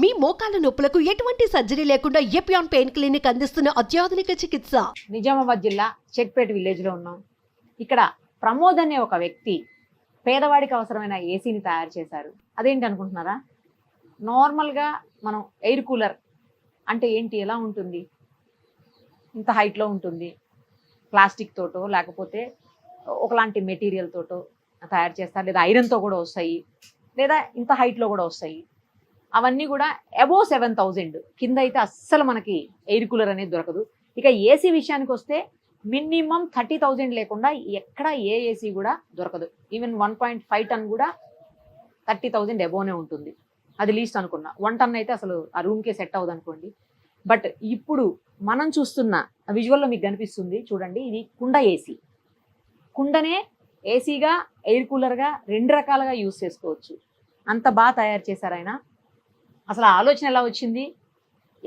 మీ మోకాల నొప్పులకు ఎటువంటి సర్జరీ లేకుండా ఎపియాన్ పెయిన్ క్లినిక్ అందిస్తున్న అత్యాధునిక చికిత్స. నిజామాబాద్ జిల్లా చెక్పేట విలేజ్లో ఉన్నాం. ఇక్కడ ప్రమోద్ అనే ఒక వ్యక్తి పేదవాడికి అవసరమైన ఏసీని తయారు చేశారు. అదేంటి అనుకుంటున్నారా? నార్మల్గా మనం ఎయిర్ కూలర్ అంటే ఏంటి, ఎలా ఉంటుంది? ఇంత హైట్లో ఉంటుంది, ప్లాస్టిక్ తోటో లేకపోతే ఒకలాంటి మెటీరియల్ తోటో తయారు చేస్తారు, లేదా ఐరన్తో కూడా వస్తాయి, లేదా ఇంత హైట్లో కూడా వస్తాయి. అవన్నీ కూడా అబోవ్ 7,000 కింద అయితే అస్సలు మనకి ఎయిర్ కూలర్ అనేది దొరకదు. ఇక ఏసీ విషయానికి వస్తే మినిమం 30,000 లేకుండా ఎక్కడ ఏ ఏసీ కూడా దొరకదు. ఈవెన్ 1.5 టన్ కూడా 30,000 అబోవ్నే ఉంటుంది. అది లీస్ట్ అనుకున్నా. 1 టన్ అయితే అసలు ఆ రూమ్కే సెట్ అవ్వదు అనుకోండి. బట్ ఇప్పుడు మనం చూస్తున్న విజువల్లో మీకు కనిపిస్తుంది చూడండి, ఇది కుండ ఏసీ. కుండనే ఏసీగా ఎయిర్ కూలర్గా 2 రకాలుగా యూజ్ చేసుకోవచ్చు. అంత బాగా తయారు చేశారు ఆయన. అసలు ఆలోచన ఎలా వచ్చింది,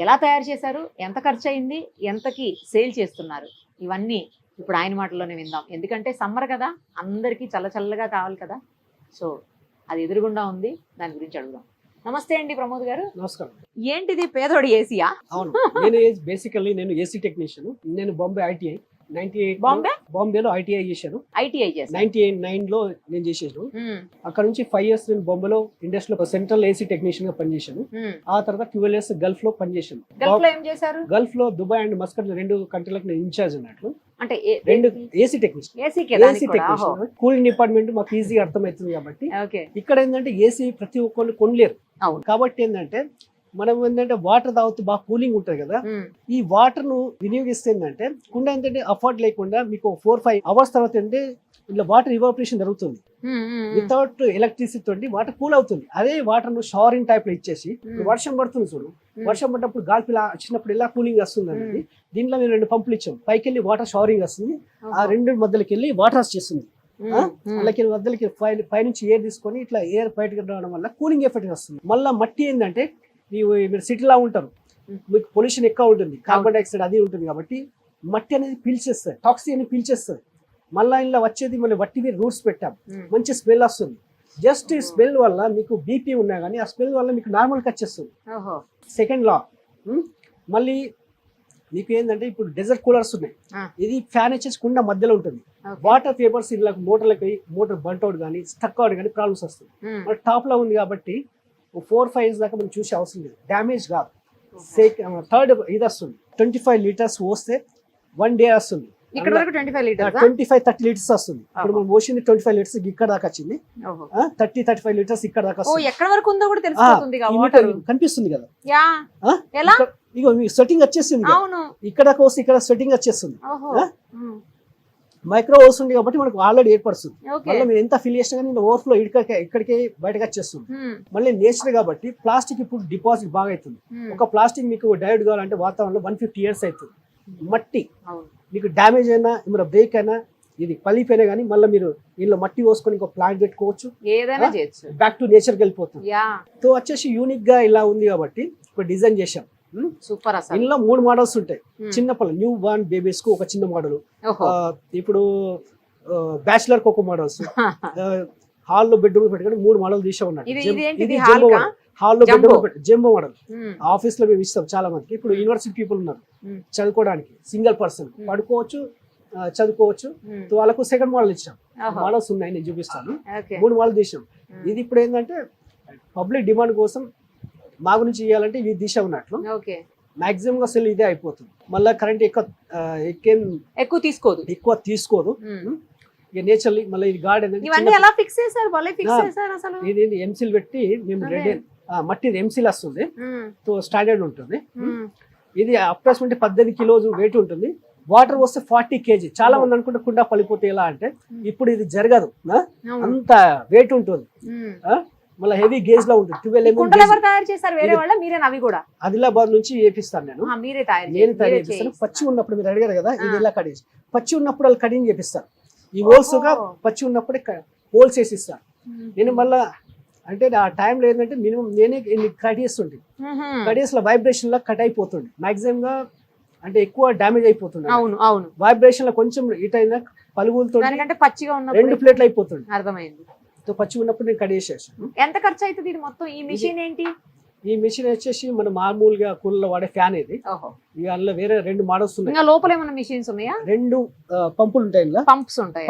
ఎలా తయారు చేశారు, ఎంత ఖర్చు అయింది, ఎంతకి సేల్ చేస్తున్నారు, ఇవన్నీ ఇప్పుడు ఆయన మాటల్లోనే విందాం. ఎందుకంటే సమ్మర్ కదా, అందరికీ చల్లగా కావాలి కదా. సో అది ఎదురుగుండా ఉంది, దాని గురించి అడుగుదాం. నమస్తే అండి ప్రమోద్ గారు. నమస్కారం. ఏంటిది పేదోడి ఏసీయా? అవును, నేను బేసికల్లీ నేను ఏసీ టెక్నీషియన్. నేను బాంబే ఐటీఐ 98 బాంబేలో ఐటీఐ చేశాను. 99 లో నేను చేసేసాను. అక్కడ నుంచి 5 years నేను బాంబేలో ఇండస్ట్రీలో సెంట్రల్ ఏసీ టెక్నీషియన్ గా పనిచేశాను. ఆ తర్వాత 12 years గల్ఫ్ లో పనిచేశాను. గల్ఫ్ లో దుబాయ్ అండ్ మస్కట్ 2 కంట్రీలకు నేను ఇన్ఛార్జ్ అన్నట్లు. అంటే 2 ఏసీ టెక్నీషియన్. కూలింగ్ డిపార్ట్మెంట్ మాకు ఈజీగా అర్థమవుతుంది కాబట్టి. ఇక్కడ ఏంటంటే ఏసీ ప్రతి ఒక్కళ్ళు కొనలేరు కాబట్టి ఏంటంటే మనం ఏంటంటే వాటర్ తాగుతూ బాగా కూలింగ్ ఉంటుంది కదా, ఈ వాటర్ ను వినియోగిస్తే ఏంటంటే కుండ ఏంటంటే అఫోర్డ్ లేకుండా మీకు 4-5 hours తర్వాత ఏంటంటే ఇలా వాటర్ ఇవాపరేషన్ జరుగుతుంది. వితౌట్ ఎలక్ట్రిసిటీ తోటి వాటర్ కూల్ అవుతుంది. అదే వాటర్ ను షవరింగ్ టైప్ లో ఇచ్చేసి వర్షం పడుతుంది చూడు, వర్షం పడినప్పుడు గాలి వచ్చినప్పుడు ఇలా కూలింగ్ వస్తుంది అనేది. దీంట్లో మేము 2 పంపులు ఇచ్చాం. పైకి వెళ్ళి వాటర్ షవరింగ్ వస్తుంది, ఆ 2 మధ్యలోకి వెళ్ళి వాటర్ చేస్తుంది. అలాగే మధ్యలోకి పైనుంచి ఎయిర్ తీసుకొని ఇట్లా ఎయిర్ బయటకు రావడం వల్ల కూలింగ్ ఎఫెక్ట్ వస్తుంది. మళ్ళీ మట్టి ఏంటంటే మీరు సిటీలో ఉంటారు, మీకు పొల్యూషన్ ఎక్కువ ఉంటుంది, కార్బన్ డైఆక్సైడ్ అది ఉంటుంది కాబట్టి మట్టి అనేది పీల్చేస్తుంది, టాక్సిన్ అనేది పీల్చేస్తుంది. మళ్ళీ ఇలా వచ్చేది మళ్ళీ వట్టి రూట్స్ పెట్టాం, మంచి స్మెల్ వస్తుంది. జస్ట్ ఈ స్మెల్ వల్ల మీకు బీపీ ఉన్నా కానీ ఆ స్మెల్ వల్ల మీకు నార్మల్గా వచ్చేస్తుంది. సెకండ్ లా మళ్ళీ మీకు ఏంటంటే ఇప్పుడు డెజర్ట్ కూలర్స్ ఉన్నాయి. ఇది ఫ్యాన్ వచ్చేసి కుండ మధ్యలో ఉంటుంది. వాటర్ పేపర్స్ ఇలా మోటార్ బంట్ అవుట్ కానీ స్టక్ అవుట్ కానీ ప్రాబ్లమ్స్ వస్తుంది. మరి టాప్ లో ఉంది కాబట్టి 4-5 years దాకా మనం చూసే అవసరం లేదు, డ్యామేజ్ కాదు. థర్డ్ ఇది వస్తుంది 25 liters పోస్తే 1 day వస్తుంది. 25-30 liters వస్తుంది. ఇప్పుడు మనం పోసింది 25 liters ఇక్కడ దాకా వచ్చింది. 30-35 liters ఇక్కడ దాకా వస్తుంది. ఎక్కడ వరకు ఉందో కూడా తెలిసిపోతుంది, కనిపిస్తుంది కదా. ఇగో మీకు సెట్టింగ్ వచ్చేసింది ఇక్కడ దాకా వస్తే ఇక్కడ సెట్టింగ్ వచ్చేస్తుంది. మైక్రో ఓవర్స్ ఉంది కాబట్టి మనకు ఆల్రెడీ ఏర్పడుతుంది. మళ్ళీ మీరు ఎంత ఫిల్ చేసినా కానీ ఓవర్ఫ్లో ఇక్కడికే బయటకు వచ్చేస్తుంది. మళ్ళీ నేచర్ కాబట్టి ప్లాస్టిక్ ఇప్పుడు డిపాజిట్ బాగా అవుతుంది. ఒక ప్లాస్టిక్ మీకు డైరెక్ట్ కావాలంటే వాతావరణంలో 150 years అవుతుంది. మట్టి మీకు డ్యామేజ్ అయినా ఏమైనా బ్రేక్ అయినా ఇది పలిపోయినా కానీ మళ్ళీ మీరు ఇంట్లో మట్టి పోసుకొని ఇంకో ప్లాంట్ పెట్టుకోవచ్చు, ఏదైనా బ్యాక్ టు నేచర్కి వెళ్ళిపోతుంది. సో వచ్చేసి యూనిక్ గా ఇలా ఉంది కాబట్టి ఇప్పుడు డిజైన్ చేశాం. సూపర్. ఇందులో 3 మోడల్స్ ఉంటాయి. చిన్న పిల్లలు న్యూ బార్న్ బేబీస్ కు ఒక చిన్న మోడల్, ఇప్పుడు బ్యాచిలర్ కు ఒక మోడల్స్, హాల్లో బెడ్రూమ్ పెట్టుకుని 3 మోడల్ తీసే ఉన్నాయి. ఇది హాల్లో బెడ్రూమ్ జంబో మోడల్. ఆఫీస్ లో మేము ఇస్తాం చాలా మందికి. ఇప్పుడు యూనివర్సిటీ పీపుల్ ఉన్నారు చదువుకోవడానికి, సింగిల్ పర్సన్ పడుకోవచ్చు, చదువుకోవచ్చు. వాళ్ళకు సెకండ్ మోడల్ ఇచ్చాం. మోడల్స్ ఉన్నాయి, నేను చూపిస్తాను. 3 మోడల్ తీసాం. ఇది ఇప్పుడు ఏంటంటే పబ్లిక్ డిమాండ్ కోసం మా గురించి ఇవ్వాలంటే ఇది దిశ ఉన్నట్లు మాక్సిమం గా సెల్ ఇదే అయిపోతుంది. మళ్ళీ కరెంట్ ఎక్కువ తీసుకోదు. ఇక నేచురల్లీ మళ్ళీ ఇది గార్డెన్ ఇది ఎంసీల్ పెట్టి మేము రెడీ మట్టి ఎంసీల్ వస్తుంది, స్టాండర్డ్ ఉంటుంది. ఇది అప్రాక్సిమేట్ 18 kilos వెయిట్ ఉంటుంది. వాటర్ వస్తే 40 kg. చాలా మంది అనుకుంటే కుండ పలిపోతే ఎలా అంటే ఇప్పుడు ఇది జరగదు, అంత వెయిట్ ఉంటుంది. మళ్ళీ హెవీ గేజ్ లో ఉంటుంది. 12 mm. ఆదిలాబాద్ నుంచి చేపిస్తాను నేను తయారు చేపిస్తాను. పచ్చి ఉన్నప్పుడు మీరు అడిగారు కదా, ఇది ఇలా కటింగ్, పచ్చి ఉన్నప్పుడు వాళ్ళు కటింగ్ చేపిస్తాను. ఈ హోల్స్ గా పచ్చి ఉన్నప్పుడే హోల్స్ వేసి ఇస్తాను నేను. మళ్ళా అంటే ఆ టైంలో ఏంటంటే మినిమం నేనే కట్ చేస్తుంటే కట్ లో వైబ్రేషన్ లా కట్ అయిపోతుంది. మాక్సిమం గా అంటే ఎక్కువ డ్యామేజ్ అయిపోతుంది. వైబ్రేషన్ లో కొంచెం ఇట్ అయినా పలుగులతో పచ్చిగా 2 ప్లేట్లు అయిపోతుంది. అర్థమైంది. పచ్చి ఉన్నప్పుడు నేను కట్ చేసేసాను. ఎంత ఖర్చు అవుతుంది ఇది మొత్తం? ఈ మిషన్ ఏంటి? ఈ మెషిన్ వచ్చేసి మనం మామూలుగా కూలలో వాడే ఫ్యాన్ ఇది. ఓహో. ఇక అందులో వేరే 2 మోడల్స్ ఉన్నాయి. ఇంకా లోపల ఏమైనా మిషన్స్ ఉన్నాయా? 2 పంపులు ఉంటాయి ఇలా. పంప్స్ ఉంటాయి.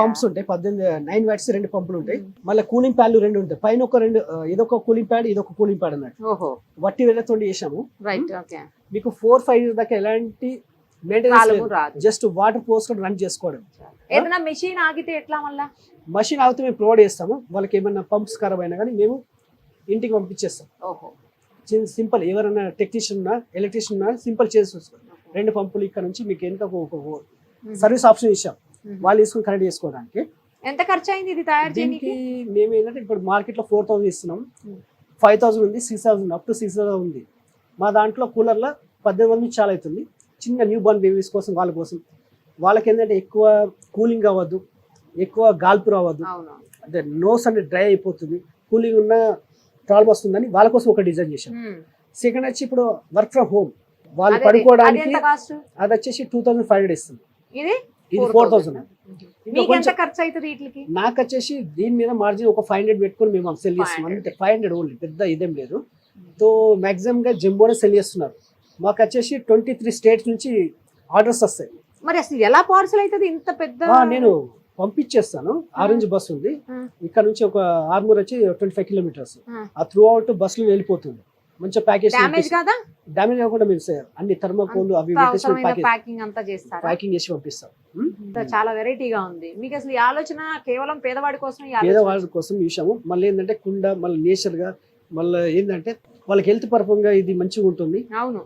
9 వాట్స్ 2 పంపులు ఉంటాయి. మళ్ళీ కూలింగ్ ప్యాడ్లు 2 ఉంటాయి. పైన ఒక 2 ఇదొక కూలింగ్ ప్యాడ్, ఇదొక కూలింగ్ ప్యాడ్ అన్నట్టు. ఓహో. వట్టి వేలతో చేసాము. రైట్. ఓకే. మీకు 4-5 years దాకా ఎలాంటి మెయింటెనెన్స్ రాదు. జస్ట్ వాటర్ పోసుకొని రన్ చేసుకోవడం. ఏదైనా మెషిన్ ఆగితే ఎట్లా మళ్ళా? మషిన్ ఆగితే మేము ప్రొవైడ్ చేస్తాము. వాళ్ళకి ఏమైనా పంప్స్ ఖరాబ్ అయినా కానీ మేము ఇంటికి పంపించేస్తాం. ఓహో. సింపుల్. ఎవరైనా టెక్నీషియన్ ఉన్నా ఎలక్ట్రీషియన్ ఉన్నా సింపుల్ చేసుకోవచ్చు. 2 పంపులు ఇక్కడ నుంచి మీకు వెనుక సర్వీస్ ఆప్షన్ ఇచ్చాం. వాళ్ళు తీసుకొని కనెక్ట్ చేసుకోవడానికి. ఎంత ఖర్చు అయింది ఇది తయారు చేయడానికి? దీనికి మేము ఏంటంటే ఇప్పుడు మార్కెట్లో 4,000 ఇస్తున్నాం. 5,000 ఉంది, 6,000 అప్ టు 6,000 ఉంది. మా దాంట్లో కూలర్లో 18,000 నుంచి చాలా అవుతుంది. చిన్న న్యూ బోర్న్ బేబీస్ కోసం వాళ్ళకి ఏంటంటే ఎక్కువ కూలింగ్ అవ్వద్దు, ఎక్కువ గాల్పు రావద్దు, అంటే నోస్ అంటే డ్రై అయిపోతుంది, కూలింగ్ ఉన్న ప్రాబ్లం వస్తుందని వాళ్ళ కోసం ఒక డిజైన్ చేశాం. సెకండ్ వచ్చి ఇప్పుడు వర్క్ ఫ్రమ్ హోమ్ వాళ్ళు పడుకోవడానికి అది వచ్చేసి 2,500 ఇస్తుంది. ఇది 4,000. నాకు వచ్చేసి దీని మీద మార్జిన్ ఒక 500 పెట్టుకుని మేము సెల్ చేస్తాం. అంటే 500 ఓన్లీ, పెద్ద ఇదేం లేదు. తో మాక్సిమం గా జంబోనే సెల్ చేస్తున్నారు. మాకు వచ్చేసి 23 స్టేట్స్ నుంచి ఆర్డర్స్ వస్తాయి. మరి అసలు ఎలా పార్సల్ అవుతుంది ఇంత పెద్ద? నేను పంపించేస్తాను. ఆరెంజ్ బస్ ఉంది ఇక్కడ నుంచి, ఒక ఆర్మూర్ వచ్చి 25 kilometers. ఆ త్రూ అవుట్ బస్ లో వెళ్ళిపోతుంది. మంచి ప్యాకేజ్. డామేజ్ కాకుండా మేము అన్ని థర్మోకోల్ అవి ప్యాకింగ్ చేసి పంపిస్తాం. చాలా వెరైటీగా ఉంది. మీకు అసలు ఈ ఆలోచన కేవలం పేదవాడి కోసం చూసాము. మళ్ళీ ఏంటంటే కుండ, మళ్ళీ నేచర్ గా, మళ్ళీ ఏంటంటే వాళ్ళకి హెల్త్ పరంగా ఇది మంచిగా ఉంటుంది. అవును.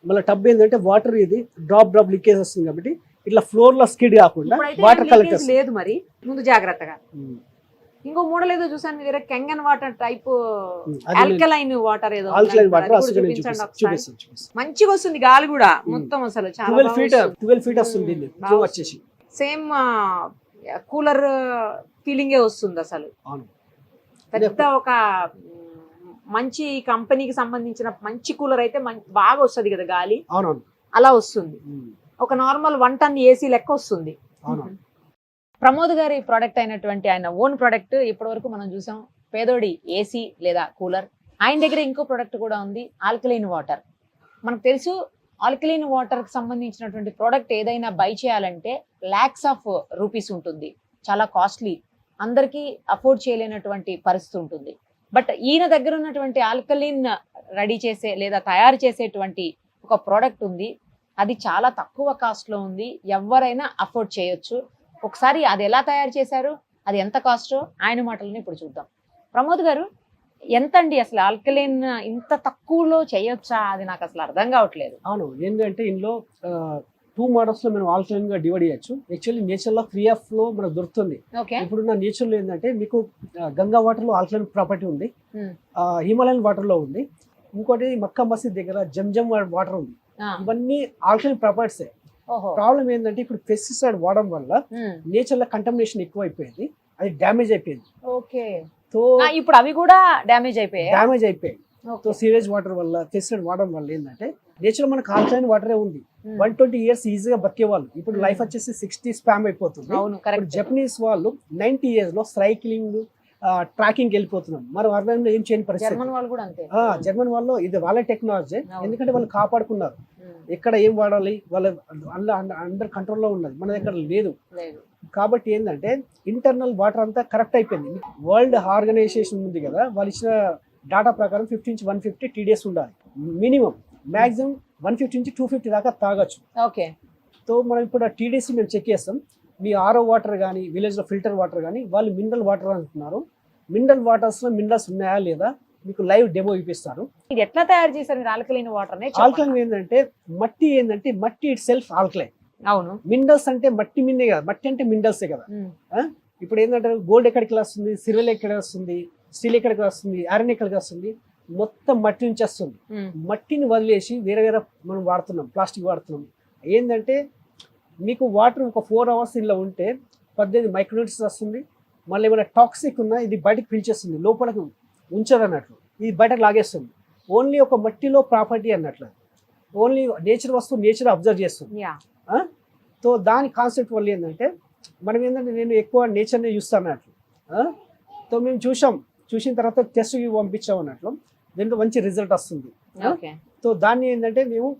మళ్ళీ టబ్ ఏంటంటే వాటర్ ఇది డ్రాప్ లీకేజ్ వస్తుంది కాబట్టి ఇట్లా ఫ్లోర్ లో స్కిడ్ కాకుండా వాటర్ కలెక్ట్ లేదు. మరి ముందు జాగ్రత్తగా. ఇంకో మోడల్ ఏదో చూసాను మీ దగ్గర, కెంగన్ వాటర్ టైప్ ఆల్కలైన్ వాటర్ ఏదో. మంచిగా వస్తుంది గాలి కూడా మొత్తం. అసలు 12 feet వస్తుంది. సేమ్ కూలర్ ఫీలింగ్ వస్తుంది అసలు. పెద్ద ఒక మంచి కంపెనీకి సంబంధించిన మంచి కూలర్ అయితే బాగా వస్తుంది కదా గాలి. అలా వస్తుంది. ఒక నార్మల్ 1 ton ఏసీ లెక్క వస్తుంది. ప్రమోద్ గారి ప్రోడక్ట్ అయినటువంటి ఆయన ఓన్ ప్రోడక్ట్ ఇప్పటి వరకు మనం చూసాం, పేదోడి ఏసీ లేదా కూలర్. ఆయన దగ్గర ఇంకో ప్రోడక్ట్ కూడా ఉంది, ఆల్కలైన్ వాటర్. మనకు తెలుసు ఆల్కలైన్ వాటర్ కి సంబంధించినటువంటి ప్రోడక్ట్ ఏదైనా బై చేయాలంటే lakhs of rupees ఉంటుంది, చాలా కాస్ట్లీ, అందరికీ అఫోర్డ్ చేయలేనటువంటి పరిస్థితి ఉంటుంది. బట్ ఈయన దగ్గర ఉన్నటువంటి ఆల్కలైన్ రెడీ చేసే లేదా తయారు చేసేటువంటి ఒక ప్రోడక్ట్ ఉంది. అది చాలా తక్కువ కాస్ట్ లో ఉంది, ఎవరైనా అఫోర్డ్ చేయొచ్చు. ఒకసారి అది ఎలా తయారు చేశారు, అది ఎంత కాస్టో ఆయన మాటలను ఇప్పుడు చూద్దాం. ప్రమోద్ గారు, ఎంత అండి అసలు ఆల్కలైన్ ఇంత తక్కువలో చేయొచ్చా? అది నాకు అసలు అర్థం కావట్లేదు. అవును, ఏంటంటే ఇందులో 2 models లో మనం ఆల్కలైన్ గా డివైడ్ చేయొచ్చు. యాక్చువల్లీ నేచర్ లో ఫ్రీ ఆఫ్ లో మనకు దొరుకుతుంది. ఇప్పుడున్న నేచర్ లో ఏంటంటే మీకు గంగా వాటర్ లో ఆల్కలైన్ ప్రాపర్టీ ఉంది, హిమాలయన్ వాటర్ లో ఉంది, ఇంకోటి మక్కా మసీద్ దగ్గర జంజం వాటర్ ఉంది. ఇవన్నీ ఆల్కలైన్ ప్రాపర్టీస్. ప్రాబ్లం ఏంటంటే ఇప్పుడు పెస్టిసైడ్ వాడడం వల్ల నేచర్ లో కంటామినేషన్ ఎక్కువ అయిపోయింది, అది డ్యామేజ్ అయిపోయింది. ఇప్పుడు అవి కూడా డ్యామేజ్ అయిపోయాయి. సో సీవేజ్ వాటర్ వల్ల, పెస్టిసైడ్ వాడడం వల్ల ఏంటంటే నేచర్ లో మనకు ఆల్కలైన్ వాటరే ఉంది. 120 years ఈజీగా బతికేవాళ్ళు, ఇప్పుడు లైఫ్ వచ్చేసి 60 స్పామ్ అయిపోతుంది. జపనీస్ వాళ్ళు 90 years లో సైక్లింగ్, ట్రాకింగ్ వెళ్ళిపోతున్నాం. మరి అర్బన్ ఏం చేయని పరిస్థితి. జర్మన్ వాళ్ళు ఇది వాళ్ళ టెక్నాలజీ, ఎందుకంటే వాళ్ళు కాపాడుకున్నారు. ఎక్కడ ఏం వాడాలి వాళ్ళ అండర్ కంట్రోల్లో ఉన్నది, మన దగ్గర లేదు. కాబట్టి ఏంటంటే ఇంటర్నల్ వాటర్ అంతా కరెక్ట్ అయిపోయింది. వరల్డ్ ఆర్గనైజేషన్ ఉంది కదా, వాళ్ళు ఇచ్చిన డాటా ప్రకారం 50 నుంచి 150 TDS ఉండాలి మినిమం. మాక్సిమం 150 నుంచి 250 దాకా తాగొచ్చు. సో మనం ఇప్పుడు TDS మేము చెక్ చేస్తాం. మీ RO వాటర్ కానీ, విలేజ్లో ఫిల్టర్ వాటర్ కానీ, వాళ్ళు మినరల్ వాటర్ అంటున్నారు. మినరల్ వాటర్స్లో మినరల్స్ ఉన్నాయా లేదా మీకు లైవ్ డెమో ఇప్పిస్తారు. ఇది ఎట్లా తయారు చేశారు మీరు ఆల్కలైన్ వాటర్? ఆల్కలైన్ ఏంటంటే మట్టి ఇట్ సెల్ఫ్ ఆల్కలైన్. అవును. మినరల్స్ అంటే మట్టి మిన్నే కదా, మట్టి అంటే మినరల్సే కదా. ఇప్పుడు ఏంటంటే గోల్డ్ ఎక్కడికి వస్తుంది, సిల్వర్ ఎక్కడ వస్తుంది, స్టీల్ ఎక్కడికి వస్తుంది, ఐరన్ ఎక్కడికి వస్తుంది, మొత్తం మట్టి నుంచి వస్తుంది. మట్టిని వదిలేసి వేరే మనం వాడుతున్నాం, ప్లాస్టిక్ వాడుతున్నాం. ఏంటంటే మీకు వాటర్ ఒక 4 hours ఇలా ఉంటే 18 మైక్రోన్యూట్రియంట్స్ వస్తుంది. మళ్ళీ ఏమైనా టాక్సిక్ ఉన్నా ఇది బయటకు పిలిచేస్తుంది, లోపలికి ఉంచదు అన్నట్లు, ఇది బయటకు లాగేస్తుంది. ఓన్లీ ఒక మట్టిలో ప్రాపర్టీ అన్నట్లు, ఓన్లీ నేచర్ వస్తువు నేచర్ అబ్జర్వ్ చేస్తుంది. సో దాని కాన్సెప్ట్ వల్ల ఏంటంటే మనం ఏంటంటే నేను ఎక్కువ నేచర్ని చూస్తాను అన్నట్లు. సో మేము చూసిన తర్వాత టెస్ట్కి పంపించాం అన్నట్లు. దీంట్లో మంచి రిజల్ట్ వస్తుంది. ఓకే. సో దాన్ని ఏంటంటే మేము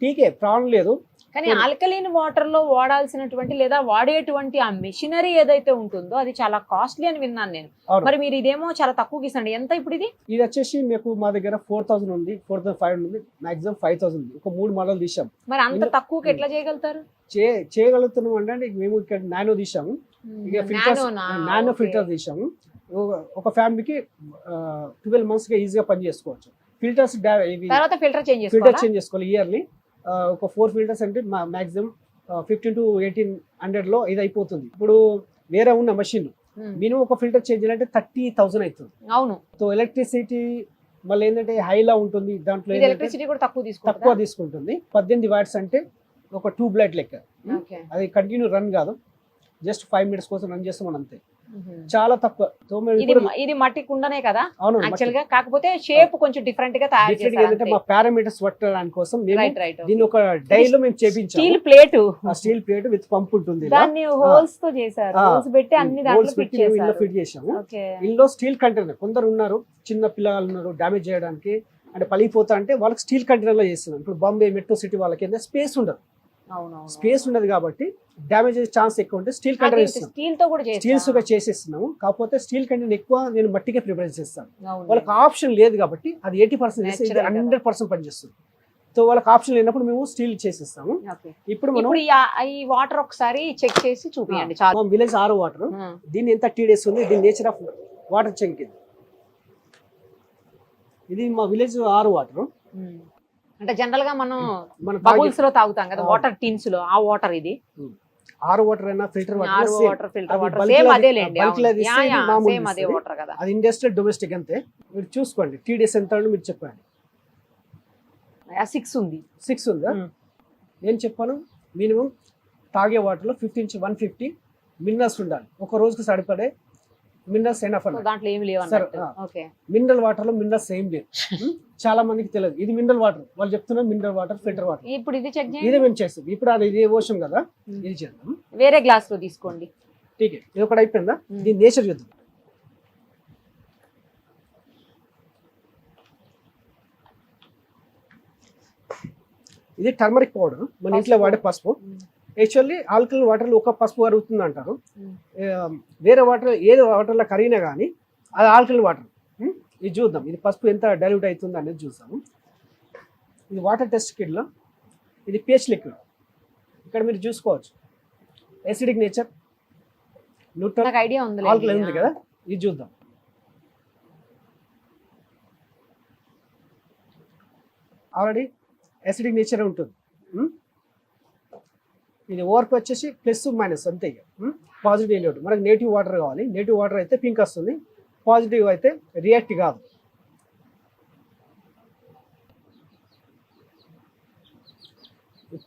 టీకే ప్రాబ్లం లేదు. కానీ ఆల్కలైన్ వాటర్ లో వాడాల్సినటువంటి లేదా వాడేటువంటి ఆ మెషినరీ ఏదైతే ఉంటుందో అది చాలా కాస్ట్లీ అని విన్నాను నేను. అవును. మరి మీరు ఇదేమో చాలా తక్కువకి ఇస్తాండి. ఎంత ఇప్పుడు ఇది? ఇది వచ్చేసి మీకు మా దగ్గర 4000 ఉంది, 4500 ఉంది, మాక్సిమం 5000 ఉంది. ఒక 3 మోడల్ తీసాం. మరి అంత తక్కువకి ఎట్లా చేయగలుగుతారు? చేయగలుగుతున్నాం అంటే మేము ఇక్కడ నానో తీసాము, ఇక ఫిల్టర్స్ నానో ఫిల్టర్ తీసాము. ఒక ఫ్యామిలీకి 12 months గా ఈజీగా పని చేసుకోవచ్చు. ఫిల్టర్స్ తర్వాత ఫిల్టర్ చేంజ్ చేసుకోవాలి ఇయర్లీ. ఒక 4 ఫిల్టర్స్ అంటే మాక్సిమం 15 to 1800 లో ఇది అయిపోతుంది. ఇప్పుడు వేరే ఉన్న మషిన్ మినిమం ఒక ఫిల్టర్ చేంజ్ చేయాలంటే 30,000 అవుతుంది. అవును. సో ఎలక్ట్రిసిటీ మళ్ళీ ఏంటంటే హైలా ఉంటుంది, దాంట్లో ఎలక్ట్రిసిటీ కూడా తక్కువ తీసుకుంటుంది. 18 watts అంటే ఒక 2 బ్లడ్ లెక్క. అది కంటిన్యూ రన్ కాదు, జస్ట్ 5 minutes కోసం రన్ చేస్తాం అంతే, చాలా తక్కువ. ఇది మట్టి కుండనే కదా అవును యాక్చువల్ గా, కాకపోతే షేప్ కొంచెం డిఫరెంట్ గా తయారు చేశారు. మా పారామీటర్స్ పట్టడానికి కోసం దీన్ని ఒక డైలో మేము చేపించాం. స్టీల్ ప్లేట్ విత్ పంప్ ఉంటుంది, దాన్ని హోల్స్ తో చేశారు. హోల్స్ పెట్టి అన్ని దాంట్లో ఫిట్ చేశారు. ఫిట్ చేశాము. ఇందులో స్టీల్ కంటైనర్, కొందరు ఉన్నారు చిన్న పిల్లలు ఉన్నారు డామేజ్ చేయడానికి అంటే పలిపోతా అంటే వాళ్ళకి స్టీల్ కంటైనర్ లో చేస్తున్నాం. ఇప్పుడు బాంబే మెట్రో సిటీ వాళ్ళకి ఏంటంటే స్పేస్ ఉండదు, స్పేస్ ఉండదు కాబట్టి డ్యామేజ్ అయ్యే ఛాన్స్ ఎక్కువ ఉంటే స్టీల్ కంటైనర్ స్టీల్స్ గా చేసేస్తున్నాము. కాకపోతే స్టీల్ కంటైనర్ ఎక్కువ నేను మట్టికే ప్రిపేర్ చేస్తాను. వాళ్ళకి ఆప్షన్ లేదు కాబట్టి అది 80% చేస్తే ఇది 100% పనిచేస్తుంది. సో వాళ్ళకి ఆప్షన్ లేనప్పుడు మేము స్టీల్ చేసేస్తాము. ఇప్పుడు మనం ఈ వాటర్ ఒకసారి చెక్ చేసి చూపించండి. విలేజ్ ఆరో వాటర్, దీన్ని ఎంత TDS ఉంది, దీని నేచర్ ఆఫ్ వాటర్ చెక్. ఇది మా విలేజ్ ఆరో వాటర్. అంటే జనరల్ గా మనం బబుల్స్ లో తాగుతాం కదా వాటర్ టిన్స్ లో, ఆ వాటర్ ఇది ఆరో వాటర్ అయినా ఫిల్టర్ వాటర్ సేమ్ అదే వాటర్ కదా. అది ఇండస్ట్రియల్ డొమెస్టిక్ అంతే. మీరు చూసుకోండి TDS ఎంత మీరు చెప్పండి. 6 ఉంది. 6 ఉందా? నేను చెప్పాను మినిమం తాగే వాటర్ లో 50 నుంచి 150 మినరల్స్ ఉండాలి. ఒక రోజుకి సరిపడే మినరల్స్ ఎనఫ్ అన్నమాట. దాంట్లో ఏమి లేవు అన్నట్టు. ఓకే. మినరల్ వాటర్ లో మినరల్స్ ఏం లేవు. చాలా మందికి తెలియదు ఇది మినరల్ వాటర్, వాళ్ళు చెప్తున్నారు మినరల్ వాటర్ ఫిల్టర్ వాటర్. ఇప్పుడు ఇది చెక్ చేయండి. ఇదే మేము చేస్తాం. ఇప్పుడు అది ఇది ఓషన్ కదా, ఇది చేద్దాం. వేరే గ్లాస్ లో తీసుకోండి. ఠీక్, ఇది ఒకటి అయిపోయిందా? దీని నేచర్ చూద్దాం. ఇది టర్మరిక్ పౌడర్, మన ఇంట్లో వాడే పసుపు. యాక్చువల్లీ ఆల్కలైన్ వాటర్లో ఒక పసుపు కరుగుతుంది అంటారు. వేరే వాటర్ ఏదో వాటర్లో కరిగినా కానీ అది ఆల్కలైన్ వాటర్. ఇది చూద్దాం, ఇది పసుపు ఎంత డైల్యూట్ అవుతుంది అనేది చూద్దాము. ఇది వాటర్ టెస్ట్ కిట్లో, ఇది pH లిక్విడ్. ఇక్కడ మీరు చూసుకోవచ్చు ఎసిడిక్ నేచర్, న్యూట్రల్, ఐడియా ఉంది, ఆల్కలైన్ ఉంది కదా. ఇది చూద్దాం. ఆల్రెడీ ఎసిడిక్ నేచర్ ఉంటుంది. ఇది ఓవర్కి వచ్చేసి ప్లస్ మైనస్ అంతే. Positive negative. మనకు నేటివ్ వాటర్ కావాలి. నేటివ్ వాటర్ అయితే పింక్ వస్తుంది, పాజిటివ్ అయితే రియాక్ట్ కాదు.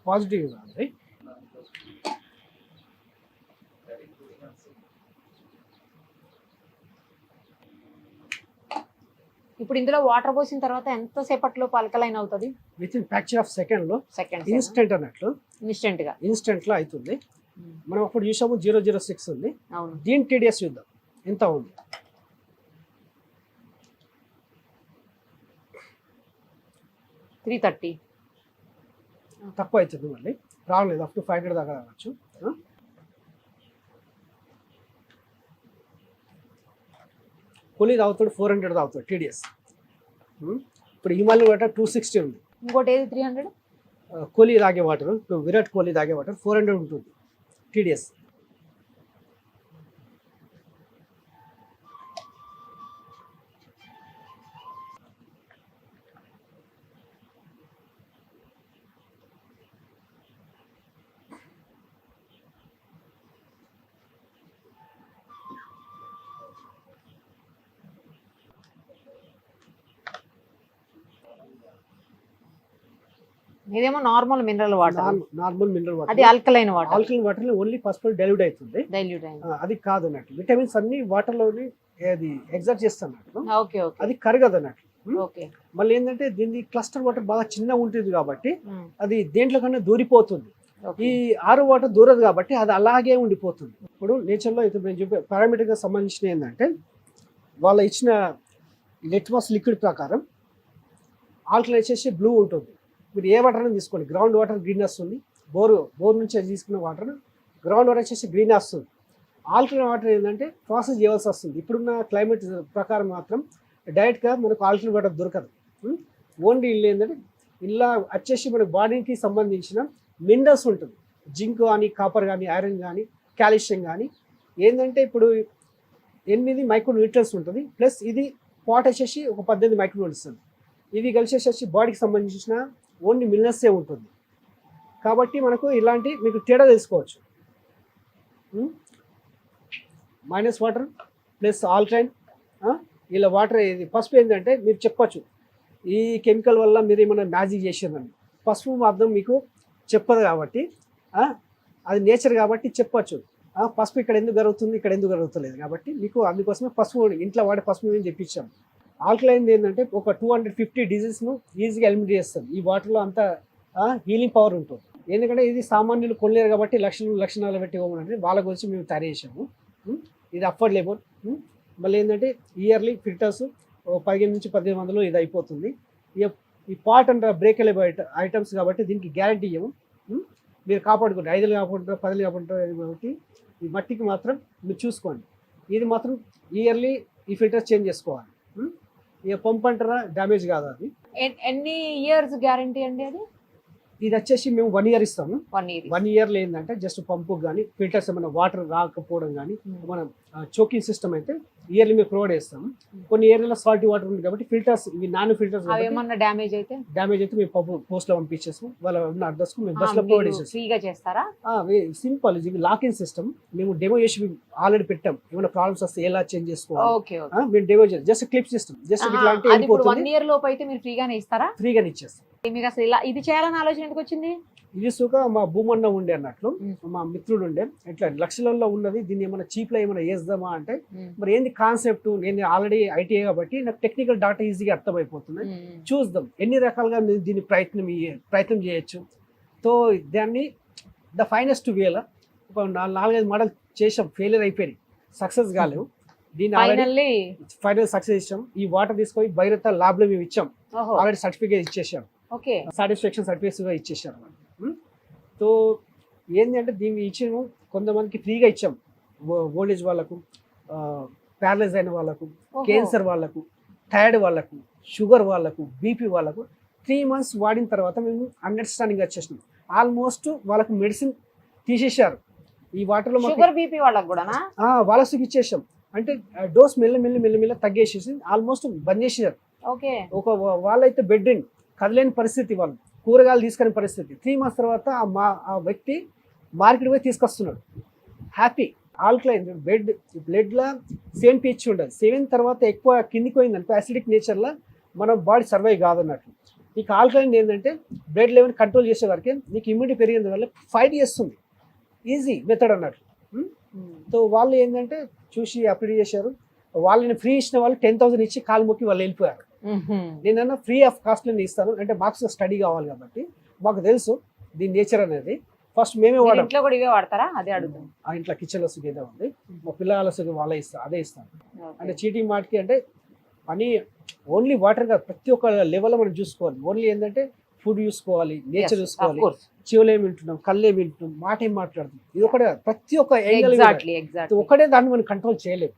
పాజిటివ్ కాదు. ఇప్పుడు ఇందులో వాటర్ పోసిన తర్వాత ఎంత సేపట్లో ఆల్కలైన్ అవుతుంది? With in fraction of second లో ఇన్స్టెంట్ అన్నట్లు, ఇన్స్టెంట్ లో అవుతుంది. మనం అప్పుడు చూసాము 006 ఉంది. దీని TDS చూద్దాం ఎంత ఉంది. $330 తక్కువ అవుతుంది, మళ్ళీ ప్రాబ్లం లేదు. అప్ టు 500 దాకా రావచ్చు. కూలీ తాగుతాడు 400 తాగుతాడు TDS. ఇప్పుడు హిమాలయన్ వాటర్ 260 ఉంది. ఇంకోటి ఏది 300? కోహ్లీ తాగే వాటర్, ఇప్పుడు విరాట్ కోహ్లీ తాగే వాటర్ 400 ఉంటుంది TDS. ఇదేమో నార్మల్ మినరల్ వాటర్. అది ఆల్కలైన్ వాటర్. ఆల్కలైన్ వాటర్ లో ఓన్లీ పసుపు డైల్యూట్ అవుతుంది. అది కాదు అన్నట్టు. విటమిన్స్ అన్ని వాటర్ లోని అది ఎగ్జర్ట్ చేస్తున్నట్టు, అది కరగదు అన్నట్లు. మళ్ళీ ఏంటంటే దీన్ని క్లస్టర్ వాటర్ బాగా చిన్నగా ఉంటుంది కాబట్టి అది దేంట్లో కన్నా దూరిపోతుంది. ఈ ఆరు వాటర్ దూరదు కాబట్టి అది అలాగే ఉండిపోతుంది. ఇప్పుడు నేచర్ లో అయితే నేను చెప్పే పారామీటర్ గా సంబంధించిన ఏంటంటే వాళ్ళ ఇచ్చిన లిట్మస్ లిక్విడ్ ప్రకారం ఆల్కలైన్ వచ్చేసి బ్లూ ఉంటుంది. మీరు ఏ వాటర్ అయినా తీసుకోండి, గ్రౌండ్ వాటర్ గ్రీన్ వస్తుంది, బోర్ నుంచి తీసుకున్న వాటర్ గ్రౌండ్ వాటర్ వచ్చేసి గ్రీన్ వస్తుంది. ఆల్కలైన్ వాటర్ ఏంటంటే ప్రాసెస్ చేయవలసి వస్తుంది. ఇప్పుడున్న క్లైమేట్ ప్రకారం మాత్రం డైరెక్ట్గా మనకు ఆల్కలైన్ వాటర్ దొరకదు. ఓన్లీ ఇల్లు ఏంటంటే ఇలా వచ్చేసి మన బాడీకి సంబంధించిన మినరల్స్ ఉంటుంది, జింక్ కానీ, కాపర్ కానీ, ఐరన్ కానీ, కాల్షియం కానీ. ఏంటంటే ఇప్పుడు 8 మైక్రోన్యూట్రియన్స్ ఉంటుంది, ప్లస్ ఇది పాట్ వచ్చేసి ఒక 18 మైక్రోన్యూట్రియన్స్ ఉంది. ఇది కలిసి వచ్చేసి బాడీకి సంబంధించిన ఓన్లీ మినరల్సే ఉంటుంది. కాబట్టి మనకు ఇలాంటి మీకు తేడా తెలుసుకోవచ్చు. మైనస్ వాటర్ ప్లస్ ఆల్కలైన్, ఇలా వాటర్. ఇది పసుపు ఏంటంటే మీరు చెప్పచ్చు ఈ కెమికల్ వల్ల మీరు ఏమైనా మ్యాజిక్ చేసిందని. పసుపు మాత్రం మీకు చెప్పదు కాబట్టి, అది నేచర్ కాబట్టి చెప్పచ్చు. పసుపు ఇక్కడ ఎందుకు జరుగుతుంది, ఇక్కడ ఎందుకు జరుగుతలేదు కాబట్టి మీకు అందుకోసమే పసుపు ఇంట్లో వాడే పసుపు మేము చెప్పించాం. ఆల్కలైన్ ఏంటంటే ఒక 250 డిజీజ్ను ఈజీగా ఎలిమినేట్ చేస్తుంది. ఈ వాటర్లో అంత హీలింగ్ పవర్ ఉంటుంది. ఎందుకంటే ఇది సామాన్యులు కొనలేరు కాబట్టి లక్షణాలు పెట్టి ఇవ్వమంటే వాళ్ళ గురించి మేము తయారు చేసాము. ఇది అఫోర్డబుల్. మళ్ళీ ఏంటంటే ఇయర్లీ ఫిల్టర్స్ 15 నుంచి 1800 ఇది అయిపోతుంది. ఈ పాట్ అండ్ బ్రేకబుల్ ఐటమ్స్ కాబట్టి దీనికి గ్యారంటీ ఇవ్వము. మీరు కాపాడుకోండి, 5 కాపాడుకుంటారు, 10 కాపాడుకుంటారు కాబట్టి ఈ మట్టికి మాత్రం మీరు చూసుకోండి. ఇది మాత్రం ఇయర్లీ ఈ ఫిల్టర్స్ చేంజ్ చేసుకోవాలి. ఇక పంప్ అంటారా డ్యామేజ్ కాదు. అది ఎన్ని ఇయర్స్ గ్యారంటీ అండి? అది ఇది వచ్చేసి మేము 1 ఇయర్ ఇస్తాము. 1 ఇయర్లో ఏంటంటే జస్ట్ పంపు కానీ ఫిల్టర్స్ ఏమైనా వాటర్ రాకపోవడం కానీ మనం చోకింగ్ సిస్టమ్ అయితే ఇయర్లీ మేము ప్రొవైడ్ చేస్తాము. కొన్ని ఏరియాలో సాల్టీ వాటర్ ఉంది కాబట్టి ఫిల్టర్స్ ఇవి నానో ఫిల్టర్స్ ఏమన్నా డ్యామేజ్ అయితే మేము పంపు పోస్ట్లో పంపించేస్తాం. వాళ్ళ అడ్రస్కు మేము బస్లో ప్రొవైడ్ చేస్తాం. ఫ్రీగా చేస్తారా? సింపుల్. ఇది లాకింగ్ సిస్టమ్ మేము డెమో చేసి ఆల్రెడీ పెట్టాం. ఏమైనా ప్రాబ్లమ్స్ వస్తే ఎలా చేంజ్ చేసుకోవాలి మేము డెమో చేస్తాం. జస్ట్ క్లిప్ సిస్టమ్, జస్ట్ ఇట్లాంటి 1 ఇయర్ లోపు అయితే మీరు ఫ్రీగానే ఇస్తారా? ఫ్రీగానే ఇచ్చేస్తాం. మీకు అసలు ఇలా ఇది చేయాలని ఆలోచన ఎందుకు వచ్చింది? ఇది సుఖ మా భూమన్న ఉండే అన్నట్లు, మా మిత్రుడు ఉండే, ఇట్లా లక్షలలో ఉన్నది, దీన్ని ఏమైనా చీప్లో ఏమైనా వేద్దామా అంటే మరి ఏంది కాన్సెప్ట్. నేను ఆల్రెడీ ఐటీఐ కాబట్టి నాకు టెక్నికల్ డాటా ఈజీగా అర్థమైపోతుంది. చూద్దాం ఎన్ని రకాలుగా దీన్ని ప్రయత్నం చేయొచ్చు. సో దాన్ని ద ఫైనెస్ట్ వేలో ఒక 4-5 మోడల్ చేసాం, ఫెయిలియర్ అయిపోయినాయి, సక్సెస్ కాలేవు. దీన్ని ఫైనల్ సక్సెస్ ఇచ్చాం. ఈ వాటర్ తీసుకొని భైరత ల్యాబ్ లో మేము ఇచ్చాం, ఆల్రెడీ సర్టిఫికేట్ ఇచ్చేసాం, సాటిస్ఫాక్షన్ సర్టిఫికేట్స్ ఇచ్చేసారు. సో ఏంటి అంటే దీన్ని ఇచ్చాము కొంతమందికి ఫ్రీగా ఇచ్చాం. ఓల్డేజ్ వాళ్ళకు, ప్యారలైజ్ అయిన వాళ్ళకు, క్యాన్సర్ వాళ్ళకు, థైరాయిడ్ వాళ్ళకు, షుగర్ వాళ్ళకు, బీపీ వాళ్ళకు 3 months వాడిన తర్వాత మేము అండర్స్టాండింగ్ వచ్చేసినాం. ఆల్మోస్ట్ వాళ్ళకు మెడిసిన్ తీసేశారు. ఈ వాటర్లో షుగర్ బీపీ వాళ్ళకు కూడా వాళ్ళకి ఇచ్చేసాం. అంటే డోస్ మెల్ల తగ్గేసేసి ఆల్మోస్ట్ బంద్ చేసేసారు. ఒక వాళ్ళైతే బెడ్ రిన్, కదలేని పరిస్థితి, వాళ్ళు కూరగాయలు తీసుకునే పరిస్థితి. 3 months తర్వాత ఆ వ్యక్తి మార్కెట్ పోయి తీసుకొస్తున్నాడు హ్యాపీ. ఆల్కలైన్ బ్లడ్లో 7 pH ఉండదు. 7 తర్వాత ఎక్కువ కిందికి పోయిందనుకో యాసిడిక్ నేచర్లో మన బాడీ సర్వైవ్ కాదన్నట్లు. నీకు ఆల్కలైన్ ఏంటంటే బ్లడ్ లెవెల్ కంట్రోల్ చేసే వరకే నీకు ఇమ్యూనిటీ పెరిగిన వల్ల ఫైట్ చేస్తుంది. ఈజీ మెథడ్ అన్నట్లు. సో వాళ్ళు ఏంటంటే చూసి అప్లై చేశారు. వాళ్ళని ఫ్రీ ఇచ్చిన వాళ్ళు 10,000 ఇచ్చి కాలు మొక్కి వాళ్ళు వెళ్ళిపోయారు. నేనన్నా ఫ్రీ ఆఫ్ కాస్ట్ నేను ఇస్తాను అంటే మాకు స్టడీ కావాలి కాబట్టి మాకు తెలుసు దీని నేచర్ అనేది. ఫస్ట్ మేమే వాడాం. ఇంట్లో కూడా ఇవే వాడతారా? అదే అడుగుతాం. ఆ ఇంట్లో కిచెన్లో సుఖ ఏదో ఉంది, మా పిల్లల సుఖ వాళ్ళే ఇస్తాను, అదే ఇస్తాను. అంటే చీటింగ్ మాటికి అంటే పని ఓన్లీ వాటర్ కాదు, ప్రతి ఒక్క లెవెల్లో మనం చూసుకోవాలి. ఓన్లీ ఏంటంటే ఫుడ్ చూసుకోవాలి, నేచర్ చూసుకోవాలి, చెవులు ఏమి వింటున్నాం, కళ్ళు ఏమి వింటున్నాం, మాట ఏం మాట్లాడుతున్నాం, ఇది ఒకటే ప్రతి ఒక్క యాంగిల్ ఒకటే దాన్ని మనం కంట్రోల్ చేయలేము.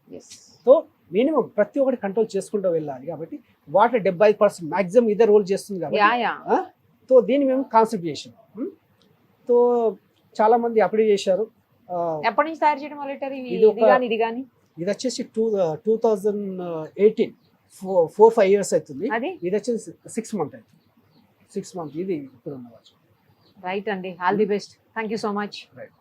సో మినిమం ప్రతి ఒక్కటి కంట్రోల్ చేసుకుంటూ వెళ్ళాలి. కాబట్టి వాటర్ 75% మాక్సిమం ఇదే రోల్ చేస్తుంది కాబట్టి సో దీన్ని మేము కాన్సెప్ట్ చేసాం. సో చాలా మంది అప్లై చేశారు. ఎప్పటి నుంచి తయారు చేయడం మొదలెట్టారు? ఇది వచ్చేసి 2018 4-5 years అవుతుంది. ఇది వచ్చేసి 6 months అవుతుంది. 6 months ఇది ఇప్పుడు ఉన్న. రైట్ అండి, all the best. Thank you so much. Right.